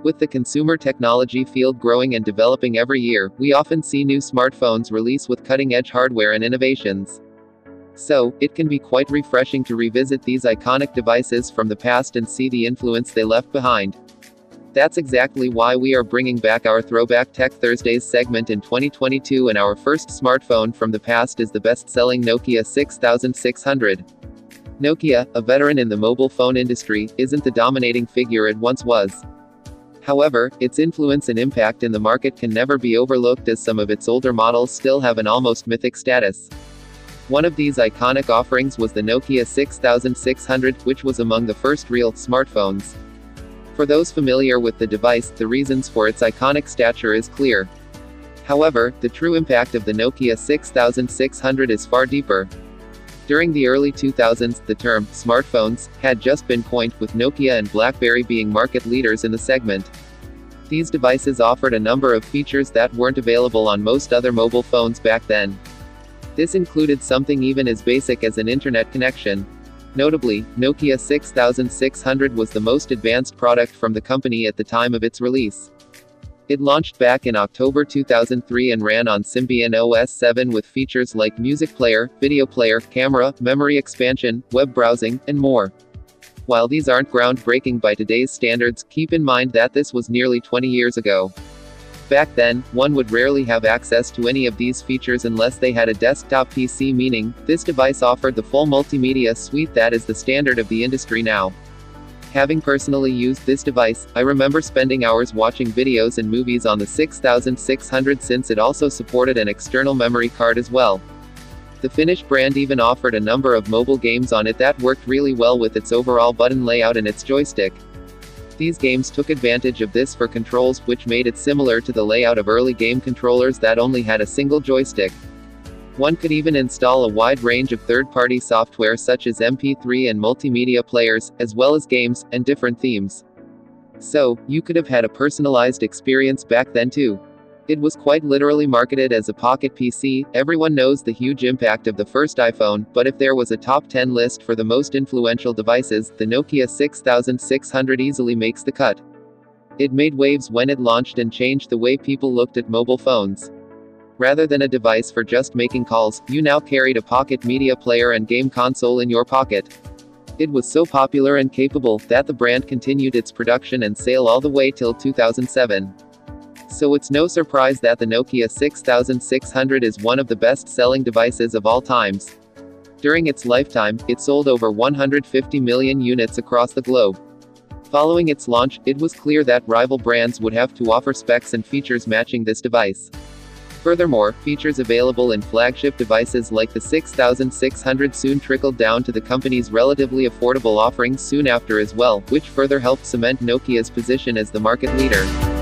With the consumer technology field growing and developing every year, we often see new smartphones release with cutting-edge hardware and innovations. So, it can be quite refreshing to revisit these iconic devices from the past and see the influence they left behind. That's exactly why we are bringing back our Throwback Tech Thursdays segment in 2022, and our first smartphone from the past is the best-selling Nokia 6600. Nokia, a veteran in the mobile phone industry, isn't the dominating figure it once was. However, its influence and impact in the market can never be overlooked, as some of its older models still have an almost mythic status. One of these iconic offerings was the Nokia 6600, which was among the first real smartphones. For those familiar with the device, the reasons for its iconic stature is clear. However, the true impact of the Nokia 6600 is far deeper. During the early 2000s, the term smartphones had just been coined, with Nokia and BlackBerry being market leaders in the segment. These devices offered a number of features that weren't available on most other mobile phones back then. This included something even as basic as an internet connection. Notably, Nokia 6600 was the most advanced product from the company at the time of its release. It launched back in October 2003 and ran on Symbian OS 7 with features like music player, video player, camera, memory expansion, web browsing, and more. While these aren't groundbreaking by today's standards, keep in mind that this was nearly 20 years ago. Back then, one would rarely have access to any of these features unless they had a desktop PC, meaning this device offered the full multimedia suite that is the standard of the industry now. Having personally used this device, I remember spending hours watching videos and movies on the 6600, since it also supported an external memory card as well. The Finnish brand even offered a number of mobile games on it that worked really well with its overall button layout and its joystick. These games took advantage of this for controls, which made it similar to the layout of early game controllers that only had a single joystick. One could even install a wide range of third-party software such as MP3 and multimedia players, as well as games, and different themes. So, you could have had a personalized experience back then too. It was quite literally marketed as a pocket PC. Everyone knows the huge impact of the first iPhone, but if there was a top 10 list for the most influential devices, the Nokia 6600 easily makes the cut. It made waves when it launched and changed the way people looked at mobile phones. Rather than a device for just making calls, you now carried a pocket media player and game console in your pocket. It was so popular and capable that the brand continued its production and sale all the way till 2007. So it's no surprise that the Nokia 6600 is one of the best-selling devices of all times. During its lifetime, it sold over 150 million units across the globe. Following its launch, it was clear that rival brands would have to offer specs and features matching this device. Furthermore, features available in flagship devices like the 6600 soon trickled down to the company's relatively affordable offerings soon after as well, which further helped cement Nokia's position as the market leader.